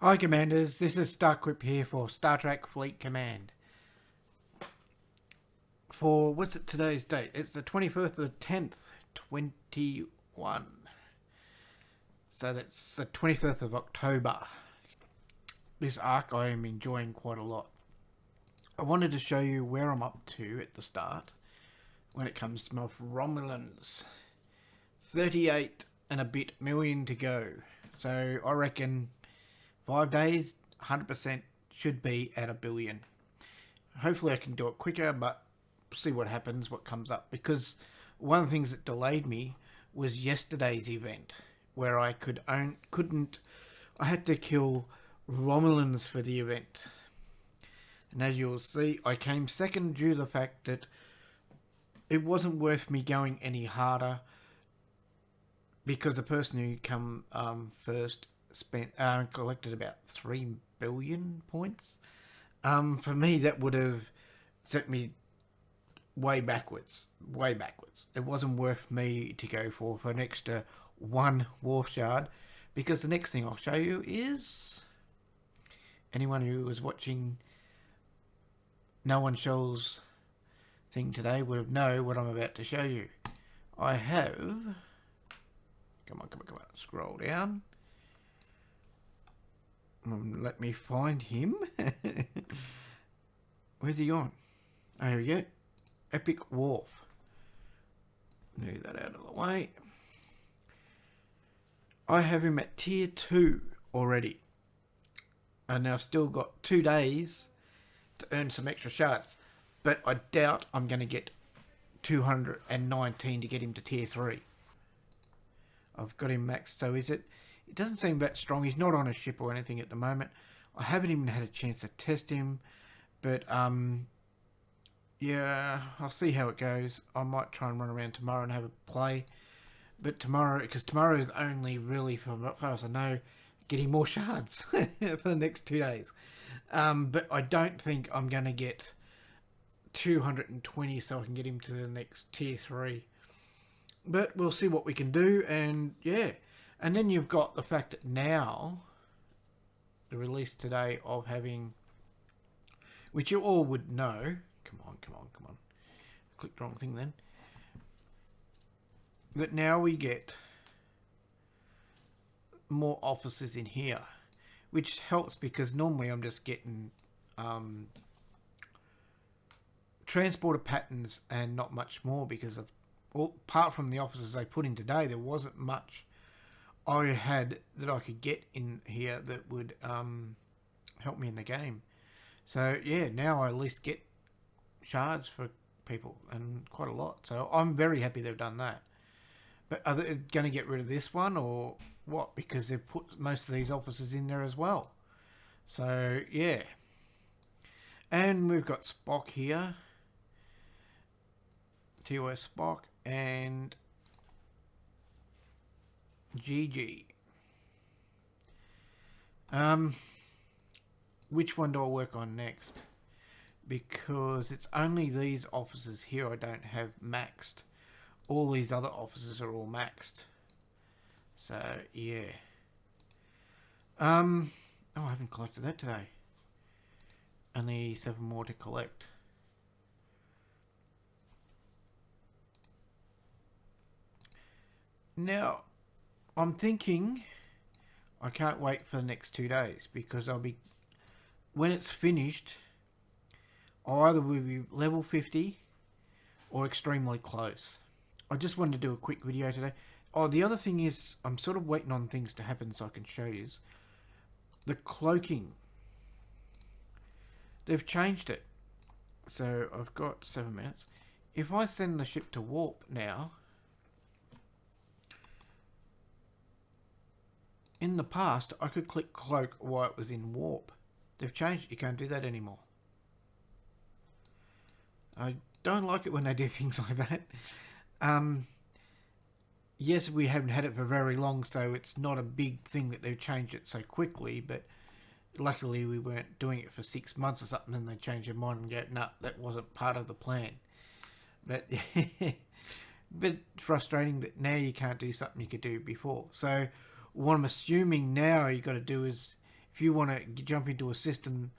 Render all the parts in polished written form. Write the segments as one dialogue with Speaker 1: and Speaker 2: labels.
Speaker 1: Hi Commanders, this is StarQuip here for Star Trek Fleet Command. For, what's it today's date? It's the 21st of the 10th, 21. So that's the 25th of October. This arc I am enjoying quite a lot. I wanted to show you where I'm up to at the start when it comes to my Romulans. 38 and a bit million to go. So I reckon 5 days, 100% should be at 1 billion. Hopefully I can do it quicker, but see what happens, what comes up. Because one of the things that delayed me was yesterday's event, where I I had to kill Romulans for the event. And as you'll see, I came second due to the fact that it wasn't worth me going any harder, because the person who come first collected about 3 billion points. For me, that would have set me way backwards. It wasn't worth me to go for an extra 1 Wharf Shard, because the next thing I'll show you is, anyone who was watching No One Show's thing today would have known what I'm about to show you. I have, come on, scroll down. Let me find him. Where's he gone? Oh, here we go. Epic Wharf. Move that out of the way. I have him at tier 2 already. And I've still got 2 days to earn some extra shards. But I doubt I'm going to get 219 to get him to tier 3. I've got him maxed. So is it? It doesn't seem that strong. He's not on a ship or anything at the moment. I haven't even had a chance to test him. But, yeah, I'll see how it goes. I might try and run around tomorrow and have a play. But tomorrow, because tomorrow is only really, for as far as I know, getting more shards for the next 2 days. But I don't think I'm going to get 220 so I can get him to the next tier 3. But we'll see what we can do, and yeah. And then you've got the fact that now, the release today of having, which you all would know, come on. Clicked the wrong thing then. That now we get more officers in here, which helps because normally I'm just getting transporter patterns and not much more, because of, well, apart from the officers they put in today, there wasn't much I had that I could get in here that would help me in the game. So yeah, now I at least get shards for people, and quite a lot. So I'm very happy they've done that. But are they going to get rid of this one or what? Because they've put most of these officers in there as well. So yeah. And we've got Spock here. TOS Spock and GG. Which one do I work on next? Because it's only these officers here I don't have maxed. All these other officers are all maxed. So yeah. Oh, I haven't collected that today. Only 7 more to collect. Now, I'm thinking I can't wait for the next 2 days, because I'll be, when it's finished, I'll either will be level 50 or extremely close. I just wanted to do a quick video today. Oh, the other thing is, I'm sort of waiting on things to happen so I can show you. The cloaking. They've changed it. So I've got 7 minutes. If I send the ship to warp now, in the past, I could click cloak while it was in warp. They've changed it. You can't do that anymore. I don't like it when they do things like that. Yes, we haven't had it for very long, so it's not a big thing that they've changed it so quickly, but luckily we weren't doing it for 6 months or something and they changed their mind and go, no, that wasn't part of the plan. But bit frustrating that now you can't do something you could do before. So what I'm assuming now you got to do is, if you want to jump into a system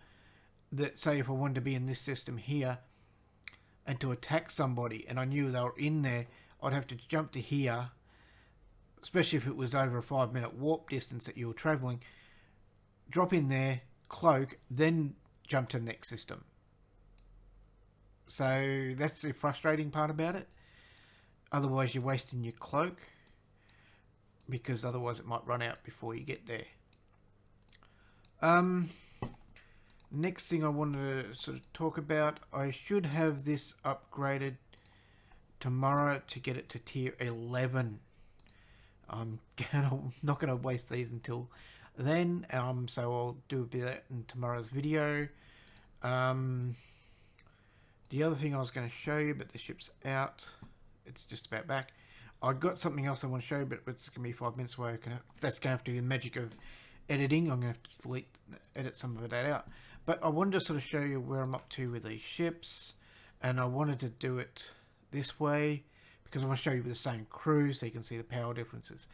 Speaker 1: that, say, if I wanted to be in this system here and to attack somebody and I knew they were in there, I'd have to jump to here, especially if it was over a 5-minute warp distance that you were traveling, drop in there, cloak, then jump to the next system. So that's the frustrating part about it. Otherwise you're wasting your cloak, because otherwise it might run out before you get there. Next thing I wanted to sort of talk about, I should have this upgraded tomorrow to get it to tier 11. I'm not going to waste these until then, so I'll do a bit of that in tomorrow's video. The other thing I was going to show you, but the ship's out. It's just about back. I got something else I want to show you, but it's going to be 5 minutes away. That's going to have to be the magic of editing. I'm going to have to edit some of that out. But I wanted to sort of show you where I'm up to with these ships. And I wanted to do it this way because I want to show you with the same crew so you can see the power differences.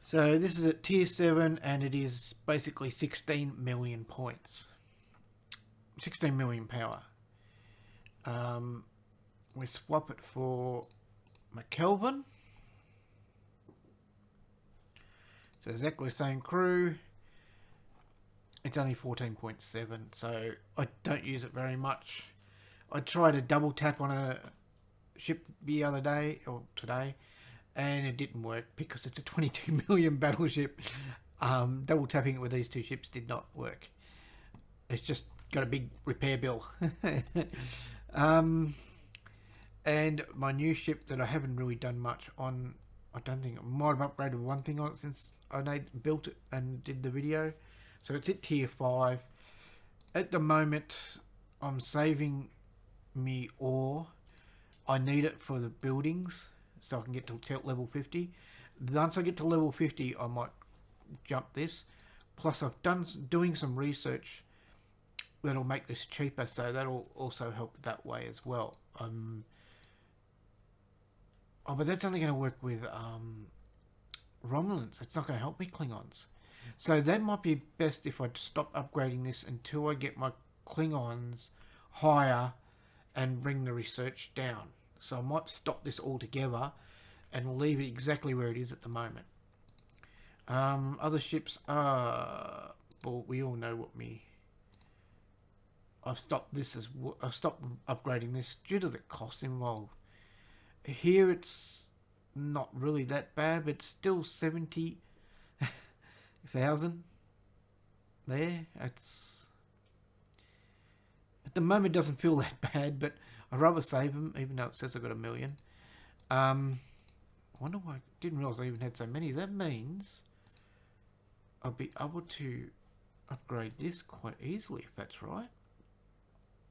Speaker 1: So this is at tier 7 and it is basically 16 million points. 16 million power. We swap it for McKelvin. So exactly the same crew. It's only 14.7, so I don't use it very much. I tried a double tap on a ship the other day, or today, and it didn't work because it's a 22 million battleship. Double tapping it with these two ships did not work. It's just got a big repair bill. And my new ship that I haven't really done much on, I don't think I might have upgraded one thing on it since I built it and did the video. So it's at tier 5. At the moment, I'm saving me ore. I need it for the buildings so I can get to level 50. Once I get to level 50, I might jump this. Plus, I've doing some research that'll make this cheaper, so that'll also help that way as well. Oh, but that's only going to work with Romulans. It's not going to help me Klingons. So that might be best if I stop upgrading this until I get my Klingons higher and bring the research down. So I might stop this altogether and leave it exactly where it is at the moment. Other ships are... Well, we all know what me... I've stopped upgrading this due to the costs involved. Here it's not really that bad, but it's still 70,000 there. It's at the moment doesn't feel that bad, but I'd rather save them, even though it says I've got 1 million. I wonder why I didn't realise I even had so many. That means I'll be able to upgrade this quite easily, if that's right.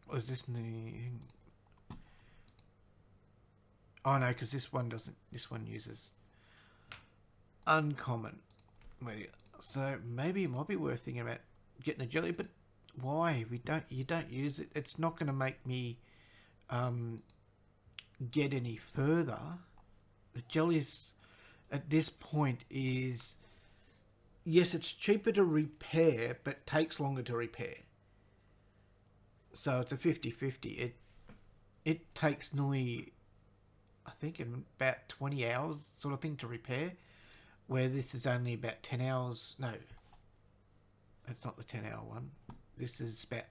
Speaker 1: Or is this new? Oh no, because this one doesn't. This one uses uncommon. So maybe it might be worth thinking about getting a jelly, but why? You don't use it. It's not going to make me get any further. The jellies at this point is, yes, it's cheaper to repair, but takes longer to repair. So it's a 50-50. It takes nearly, I think, about 20 hours sort of thing to repair, where this is only about 10 hours. No, that's not the 10-hour one. This is about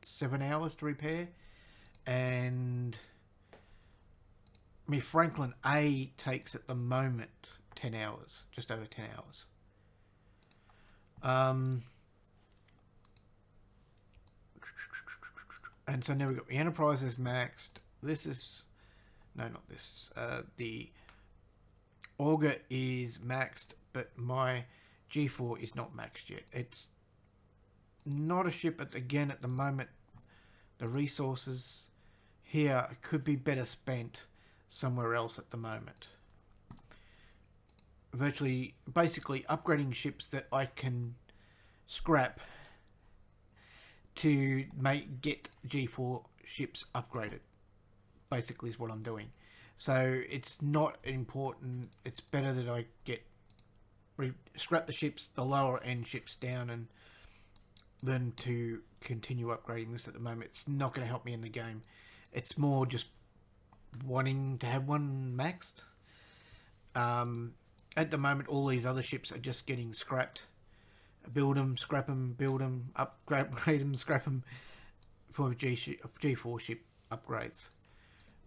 Speaker 1: 7 hours to repair, and my Franklin-A takes at the moment 10 hours, just over 10 hours. And so now we've got the Enterprise is maxed. This is... No, not this. The Auger is maxed, but my G4 is not maxed yet. It's not a ship, but again, at the moment, the resources here could be better spent somewhere else at the moment. Basically upgrading ships that I can scrap to get G4 ships upgraded, basically is what I'm doing. So it's not important. It's better that I get scrap the ships, the lower end ships down, and then to continue upgrading this. At the moment, it's not going to help me in the game. It's more just wanting to have one maxed. At the moment, all these other ships are just getting scrapped. Build them, scrap them, build them, upgrade them, scrap them for G4 ship upgrades.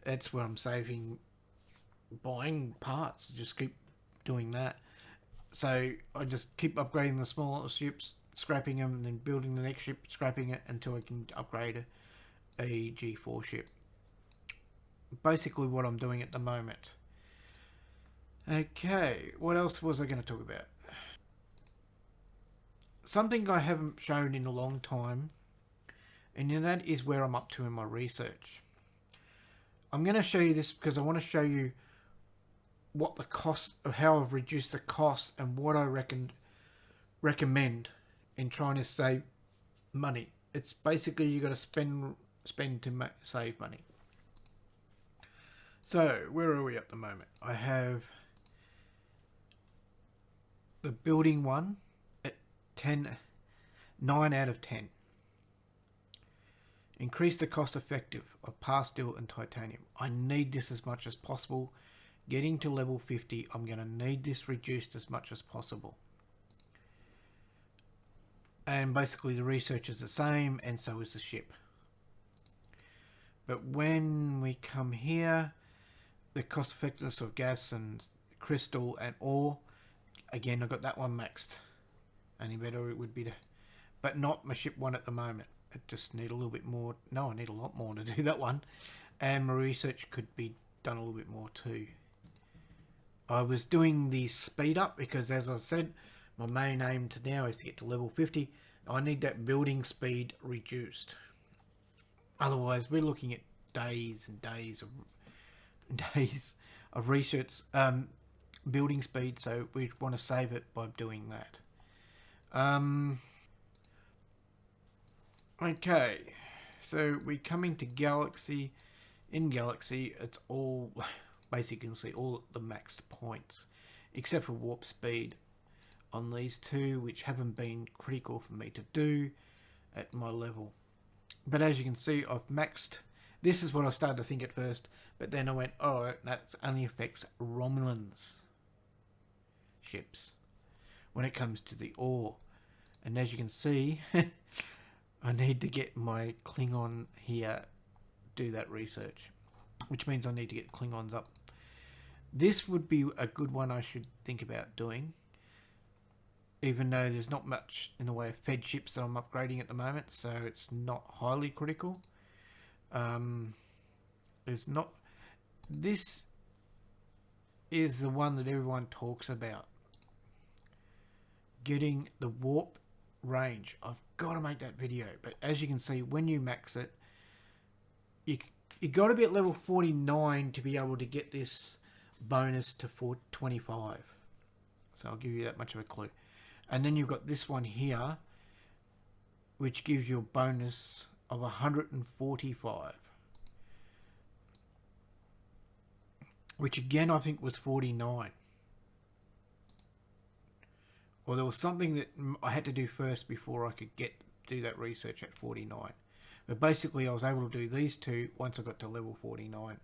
Speaker 1: That's where I'm saving buying parts. Just keep doing that. So I just keep upgrading the smaller ships, scrapping them, and then building the next ship, scrapping it until I can upgrade a G4 ship. Basically what I'm doing at the moment. Okay, what else was I going to talk about? Something I haven't shown in a long time, and that is where I'm up to in my research. I'm going to show you this because I want to show you what the cost of how I've reduced the cost and what I recommend in trying to save money. It's basically you got to spend to save money. So where are we at the moment? I have the building one at 9 out of 10. Increase the cost effective of pastille and titanium. I need this as much as possible. Getting to level 50, I'm going to need this reduced as much as possible. And basically the research is the same, and so is the ship. But when we come here, the cost effectiveness of gas and crystal and ore, again, I've got that one maxed. Only better it would be to, but not my ship one at the moment. I just need a little bit more. No, I need a lot more to do that one. And my research could be done a little bit more too. I was doing the speed up because, as I said, my main aim to now is to get to level 50. I need that building speed reduced. Otherwise, we're looking at days and days of research building speed. So we want to save it by doing that. Okay, so we're coming to Galaxy. In Galaxy, it's all basically, you can see all the maxed points, except for warp speed on these two, which haven't been critical for me to do at my level. But as you can see, I've maxed. This is what I started to think at first, but then I went, oh, that only affects Romulans ships when it comes to the ore. And as you can see, I need to get my Klingon here, do that research, which means I need to get Klingons up. This would be a good one I should think about doing, even though there's not much in the way of fed ships that I'm upgrading at the moment, so it's not highly critical. There's not. This is the one that everyone talks about. Getting the warp range. I've got to make that video, but as you can see, when you max it, you got to be at level 49 to be able to get this bonus to 425. So I'll give you that much of a clue. And then you've got this one here, which gives you a bonus of 145, which again I think was 49. Well, there was something that I had to do first before I could do that research at 49. But basically I was able to do these two once I got to level 49.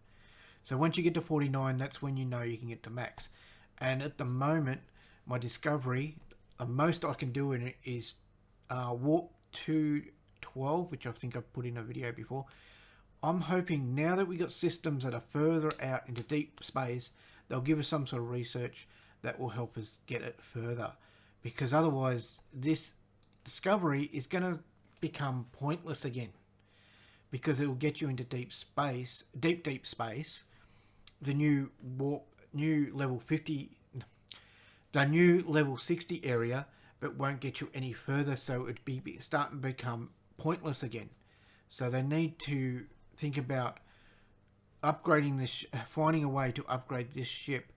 Speaker 1: So once you get to 49, that's when you know you can get to max. And at the moment, my discovery, the most I can do in it is warp to 12, which I think I've put in a video before. I'm hoping now that we got systems that are further out into deep space, they'll give us some sort of research that will help us get it further. Because otherwise, this discovery is going to become pointless again. Because it will get you into deep space, deep space. The new level 50, the new level 60 area, but won't get you any further. So it'd be starting to become pointless again. So they need to think about upgrading this, finding a way to upgrade this ship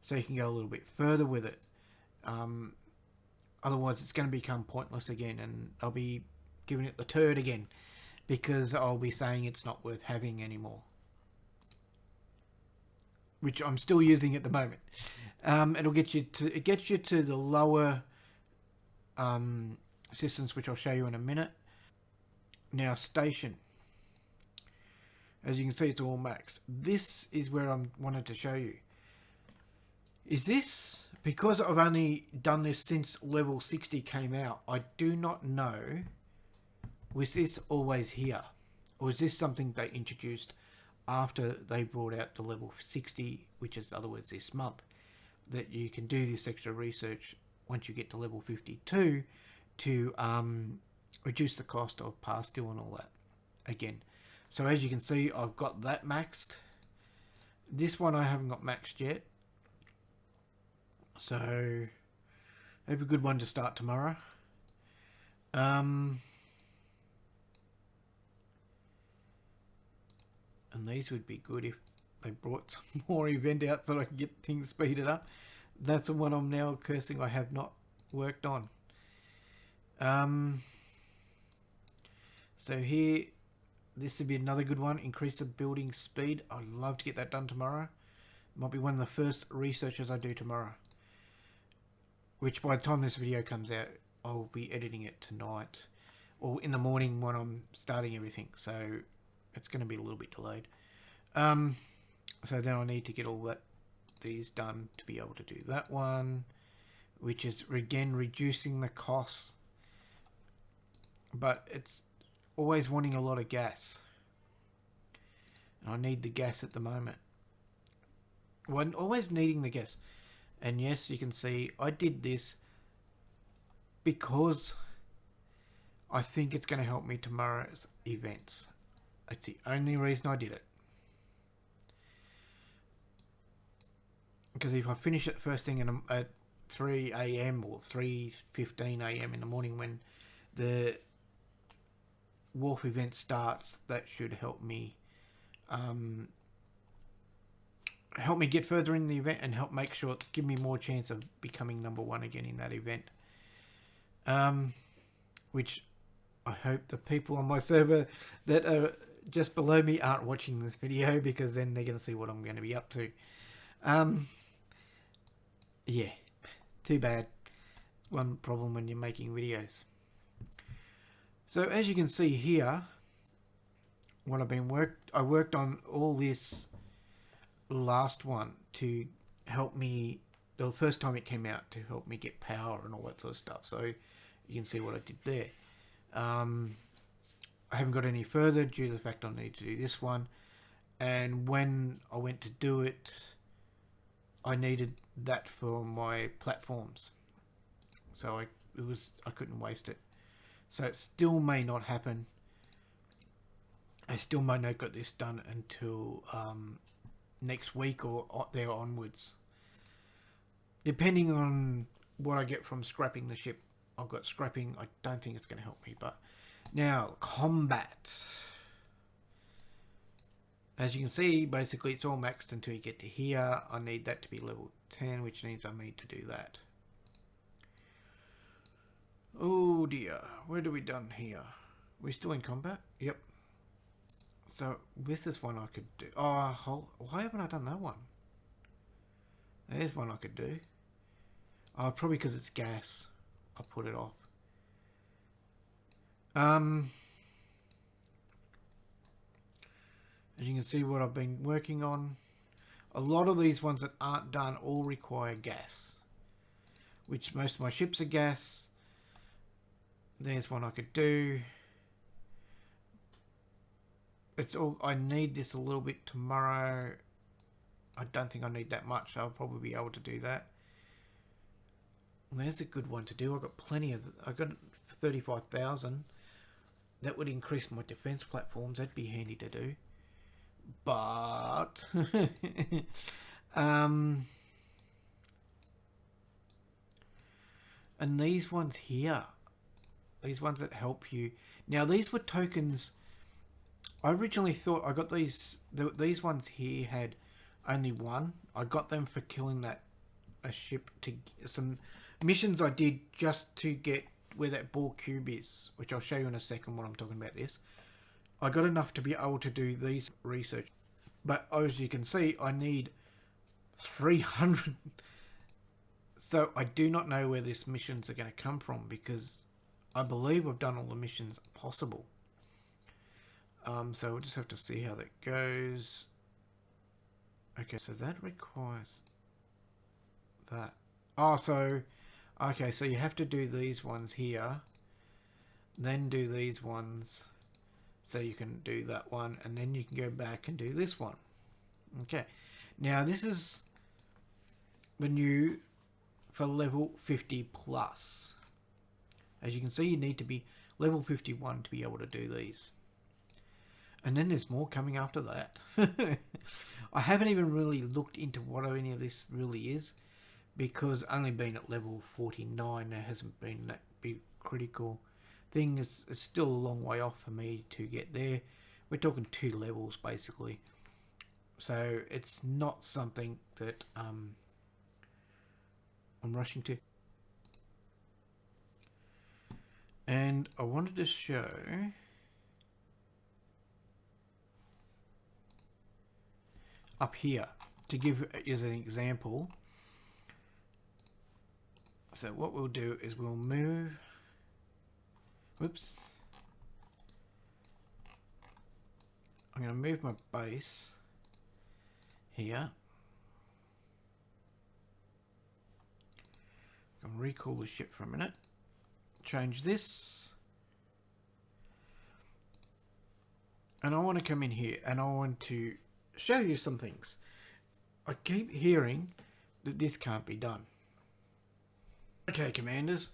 Speaker 1: so you can go a little bit further with it. Otherwise, it's going to become pointless again, and I'll be giving it the turd again because I'll be saying it's not worth having anymore, which I'm still using at the moment. It'll get you to the lower systems, which I'll show you in a minute. Now, station. As you can see, it's all maxed. This is where I wanted to show you. Is this, because I've only done this since level 60 came out, I do not know, was this always here? Or is this something they introduced after they brought out the level 60, which is, in other words, this month, that you can do this extra research once you get to level 52 to reduce the cost of pass still and all that again. So as you can see, I've got that maxed. This one I haven't got maxed yet. So that'd be a good one to start tomorrow. And these would be good if they brought some more event out so I can get things speeded up. That's the one I'm now cursing I have not worked on. So here, this would be another good one. Increase the building speed. I'd love to get that done tomorrow. Might be one of the first researches I do tomorrow. Which by the time this video comes out, I'll be editing it tonight. Or in the morning when I'm starting everything. So it's going to be a little bit delayed. So then I need to get all these done to be able to do that one. Which is again reducing the costs. But it's always wanting a lot of gas. And I need the gas at the moment. Well, always needing the gas. And yes, you can see I did this because I think it's going to help me tomorrow's events. That's the only reason I did it. Because if I finish it first thing at 3 AM or 3:15 AM in the morning when the Wharf event starts, that should help me get further in the event and help make sure, give me more chance of becoming #1 again in that event. Which I hope the people on my server that are just below me aren't watching this video, because then they're going to see what I'm going to be up to. Yeah, too bad. One problem when you're making videos. So as you can see here, what I worked on all this last one to help me, the first time it came out, to help me get power and all that sort of stuff. So you can see what I did there. I haven't got any further due to the fact I need to do this one. And when I went to do it, I needed that for my platforms. So I couldn't waste it. So it still may not happen. I still may not get this done until next week or there onwards. Depending on what I get from scrapping the ship. I've got scrapping. I don't think it's going to help me. But now, combat. As you can see, basically it's all maxed until you get to here. I need that to be level 10, which means I need to do that. Oh dear, what have we done here? We're still in combat? Yep. So with this one I could do... Oh, why haven't I done that one? There's one I could do. Oh, probably because it's gas. I'll put it off. As you can see what I've been working on. A lot of these ones that aren't done all require gas. Which most of my ships are gas. There's one I could do. It's all, I need this a little bit tomorrow. I don't think I need that much. I'll probably be able to do that. And there's a good one to do. I've got plenty of... I've got 35,000. That would increase my defense platforms. That'd be handy to do. But... and these ones here. These ones that help you. Now, these were tokens... I originally thought I got these ones here had only one. I got them for killing a ship, to some missions I did just to get where that ball cube is, which I'll show you in a second when I'm talking about this. I got enough to be able to do these research, but as you can see, I need 300 So I do not know where these missions are going to come from, because I believe I've done all the missions possible. So we'll just have to see how that goes. Okay, so that requires that. Oh, so okay, so you have to do these ones here, then do these ones, so you can do that one, and then you can go back and do this one. Okay, now this is the new for level 50 plus. As you can see, you need to be level 51 to be able to do these. And then there's more coming after that. I haven't even really looked into what any of this really is, because only being at level 49, there hasn't been that big critical thing. It's still a long way off for me to get there. We're talking 2 levels basically. So it's not something that I'm rushing to. And I wanted to show up here to give as an example. So what we'll do is we'll move, whoops, I'm going to move my base here. I'm going to recall the ship for a minute, change this, and I want to come in here and I want to show you some things. I keep hearing that this can't be done. Okay, commanders,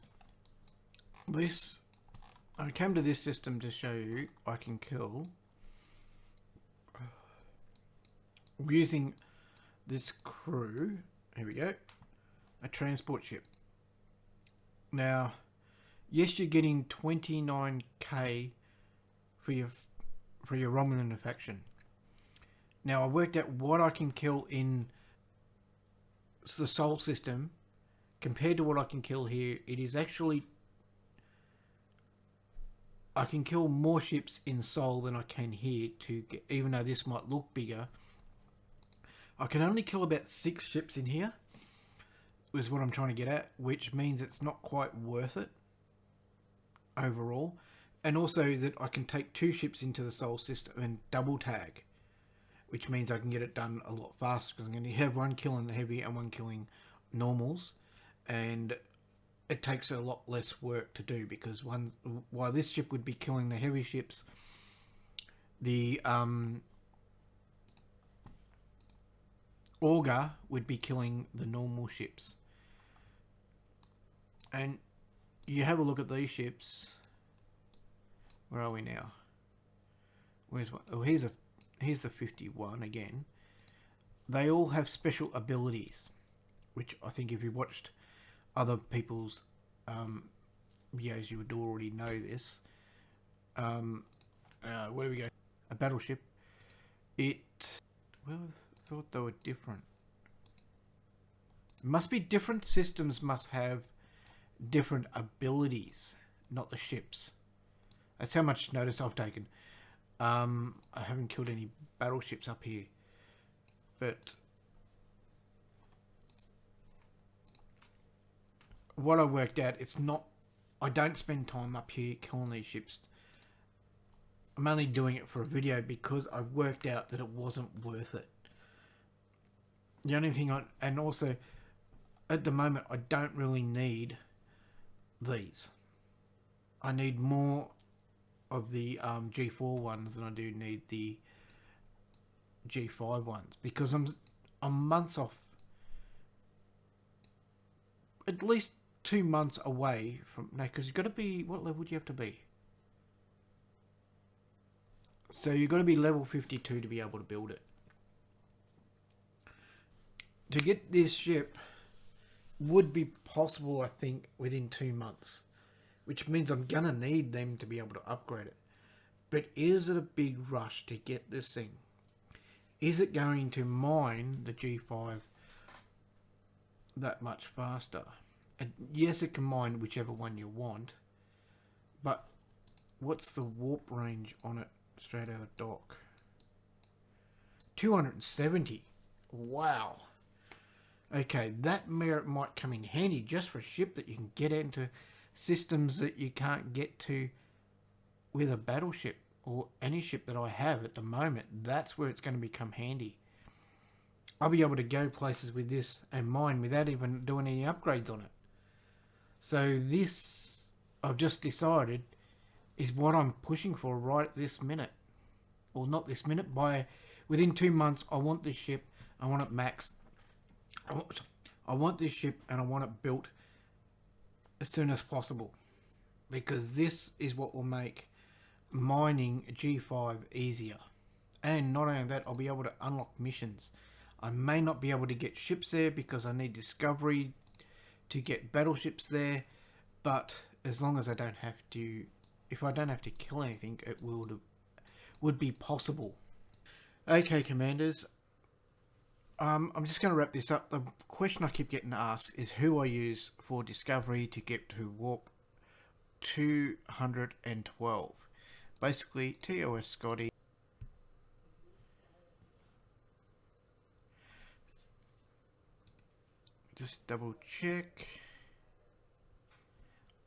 Speaker 1: I came to this system to show you I can kill using this crew. Here we go, a transport ship. Now, yes, you're getting 29k for your Romulan faction. Now, I worked out what I can kill in the Sol system compared to what I can kill here. It is actually, I can kill more ships in Sol than I can here, to get, even though this might look bigger. I can only kill about 6 ships in here, is what I'm trying to get at, which means it's not quite worth it overall. And also that I can take 2 ships into the Sol system and double tag, which means I can get it done a lot faster, because I'm going to have one killing the heavy and one killing normals, and it takes a lot less work to do, because while this ship would be killing the heavy ships, the Auger would be killing the normal ships. And you have a look at these ships. Where are we now? Where's one? Oh, here's the 51 again. They all have special abilities, which I think if you watched other people's videos, you would already know this. Where do we go? A battleship. Well, I thought they were different. Must be different systems must have different abilities, not the ships. That's how much notice I've taken. I haven't killed any battleships up here, but what I worked out, it's not, I don't spend time up here killing these ships. I'm only doing it for a video because I've worked out that it wasn't worth it. The only thing and also at the moment I don't really need these. I need more of the G4 ones than I do need the G5 ones, because I'm months off, at least 2 months away from now, because you've got to be, what level do you have to be? So you've got to be level 52 to be able to build it. To get this ship would be possible, I think, within 2 months, which means I'm gonna need them to be able to upgrade it. But is it a big rush to get this thing? Is it going to mine the G5 that much faster? And yes, it can mine whichever one you want, but what's the warp range on it straight out of dock? 270. Wow. Okay, that merit might come in handy just for a ship that you can get into systems that you can't get to with a battleship or any ship that I have at the moment. That's where it's going to become handy. I'll be able to go places with this and mine without even doing any upgrades on it. So this, I've just decided, is what I'm pushing for right this minute. Or not this minute, within 2 months I want this ship, I want it maxed. I want this ship and I want it built as soon as possible. Because this is what will make mining G5 easier. And not only that, I'll be able to unlock missions. I may not be able to get ships there because I need discovery to get battleships there, but as long as I don't have to, if I don't have to kill anything, it would be possible. Okay, commanders, I'm just going to wrap this up. The question I keep getting asked is who I use for discovery to get to warp 212. Basically, TOS Scotty. Just double check.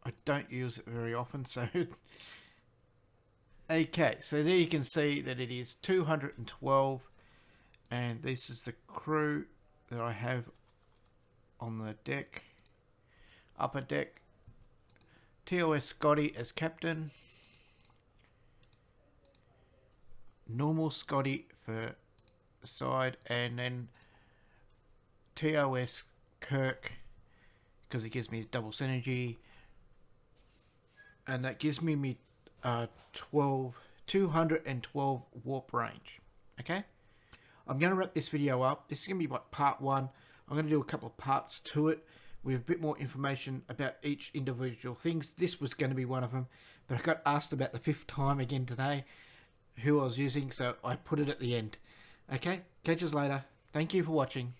Speaker 1: I don't use it very often, so okay, so there you can see that it is 212, and this is the crew that I have on the deck, upper deck. TOS Scotty as captain, normal Scotty for the side, and then TOS Kirk, because it gives me double synergy, and that gives me 212 warp range. Okay, I'm going to wrap this video up. This is going to be like part 1. I'm going to do a couple of parts to it with a bit more information about each individual things. This was going to be one of them, but I got asked about the 5th time again today who I was using, so I put it at the end. Okay, catch us later. Thank you for watching.